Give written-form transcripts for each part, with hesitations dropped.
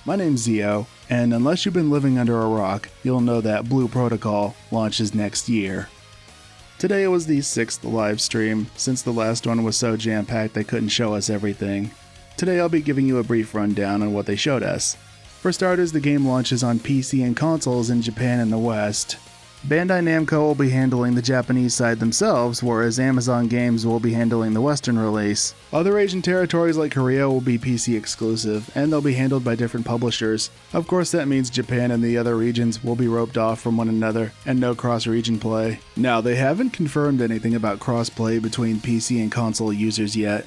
My name's Zio, and unless you've been living under a rock, you'll know that Blue Protocol launches next year. Today was the 6th live stream, since the last one was so jam-packed they couldn't show us everything. Today I'll be giving you a brief rundown on what they showed us. For starters, the game launches on PC and consoles in Japan and the West. Bandai-Namco will be handling the Japanese side themselves, whereas Amazon Games will be handling the Western release. Other Asian territories like Korea will be PC exclusive, and they'll be handled by different publishers. Of course, that means Japan and the other regions will be roped off from one another, and no cross-region play. Now, they haven't confirmed anything about cross-play between PC and console users yet.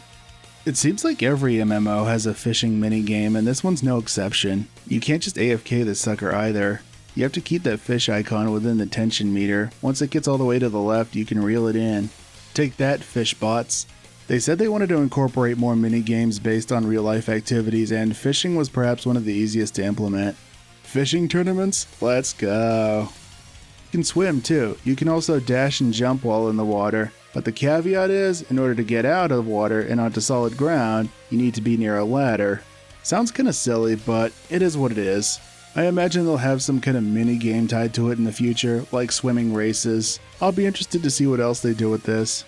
It seems like every MMO has a fishing minigame, and this one's no exception. You can't just AFK this sucker either. You have to keep that fish icon within the tension meter. Once it gets all the way to the left, you can reel it in. Take that, fish bots. They said they wanted to incorporate more mini-games based on real-life activities, and fishing was perhaps one of the easiest to implement. Fishing tournaments? Let's go. You can swim too. You can also dash and jump while in the water, but the caveat is, in order to get out of water and onto solid ground, you need to be near a ladder. Sounds kinda silly, but it is what it is. I imagine they'll have some kind of mini-game tied to it in the future, like swimming races. I'll be interested to see what else they do with this.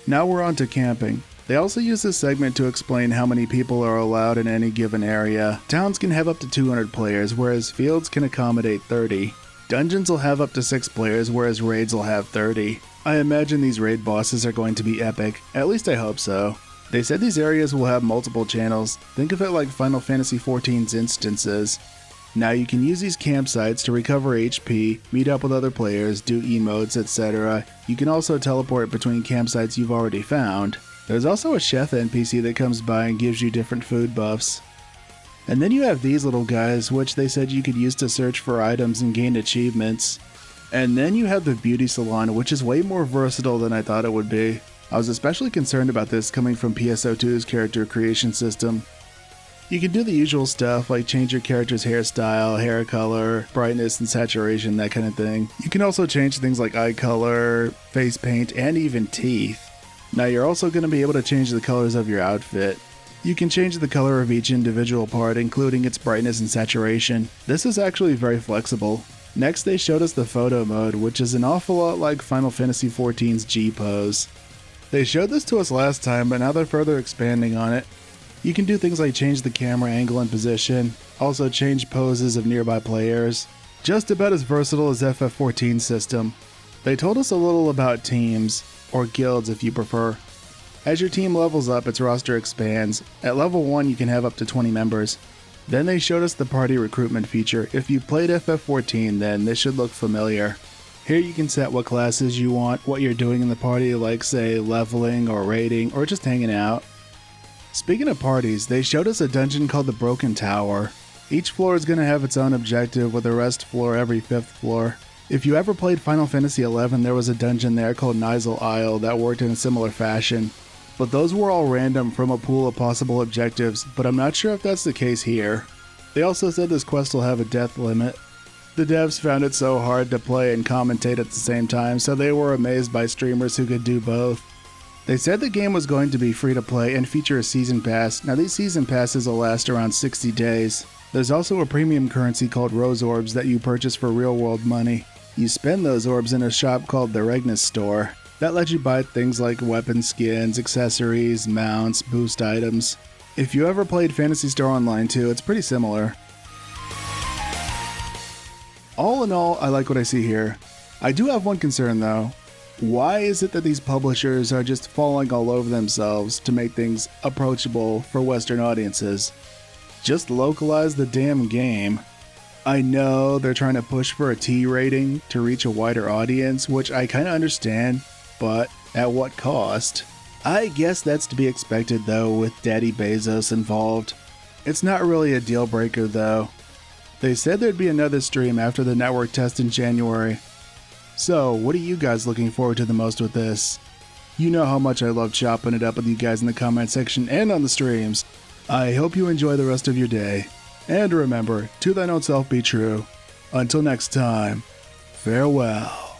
Now we're on to camping. They also use this segment to explain how many people are allowed in any given area. Towns can have up to 200 players, whereas fields can accommodate 30. Dungeons will have up to 6 players, whereas raids will have 30. I imagine these raid bosses are going to be epic, at least I hope so. They said these areas will have multiple channels. Think of it like Final Fantasy XIV's instances. Now you can use these campsites to recover HP, meet up with other players, do emotes, etc. You can also teleport between campsites you've already found. There's also a chef NPC that comes by and gives you different food buffs. And then you have these little guys, which they said you could use to search for items and gain achievements. And then you have the beauty salon, which is way more versatile than I thought it would be. I was especially concerned about this coming from PSO2's character creation system. You can do the usual stuff like change your character's hairstyle, hair color, brightness and saturation, that kind of thing. You can also change things like eye color, face paint, and even teeth. Now you're also going to be able to change the colors of your outfit. You can change the color of each individual part, including its brightness and saturation. This is actually very flexible. Next they showed us the photo mode, which is an awful lot like Final Fantasy XIV's G-pose. They showed this to us last time, but now they're further expanding on it. You can do things like change the camera angle and position, also change poses of nearby players. Just about as versatile as FF14's system. They told us a little about teams, or guilds if you prefer. As your team levels up, its roster expands. At level 1 you can have up to 20 members. Then they showed us the party recruitment feature. If you played FF14, then this should look familiar. Here you can set what classes you want, what you're doing in the party, like say leveling or raiding, or just hanging out. Speaking of parties, they showed us a dungeon called the Broken Tower. Each floor is going to have its own objective, with a rest floor every 5th floor. If you ever played Final Fantasy XI, there was a dungeon there called Nizal Isle that worked in a similar fashion. But those were all random from a pool of possible objectives, but I'm not sure if that's the case here. They also said this quest will have a death limit. The devs found it so hard to play and commentate at the same time, so they were amazed by streamers who could do both. They said the game was going to be free to play and feature a season pass. Now these season passes will last around 60 days. There's also a premium currency called Rose Orbs that you purchase for real world money. You spend those orbs in a shop called the Regnus Store. That lets you buy things like weapon skins, accessories, mounts, boost items. If you ever played Phantasy Star Online 2, it's pretty similar. All in all, I like what I see here. I do have one concern though. Why is it that these publishers are just falling all over themselves to make things approachable for Western audiences? Just localize the damn game. I know they're trying to push for a T rating to reach a wider audience, which I kinda understand, but at what cost? I guess that's to be expected though, with Daddy Bezos involved. It's not really a deal breaker though. They said there'd be another stream after the network test in January. So, what are you guys looking forward to the most with this? You know how much I love chopping it up with you guys in the comment section and on the streams. I hope you enjoy the rest of your day. And remember, to thine own self be true. Until next time, farewell.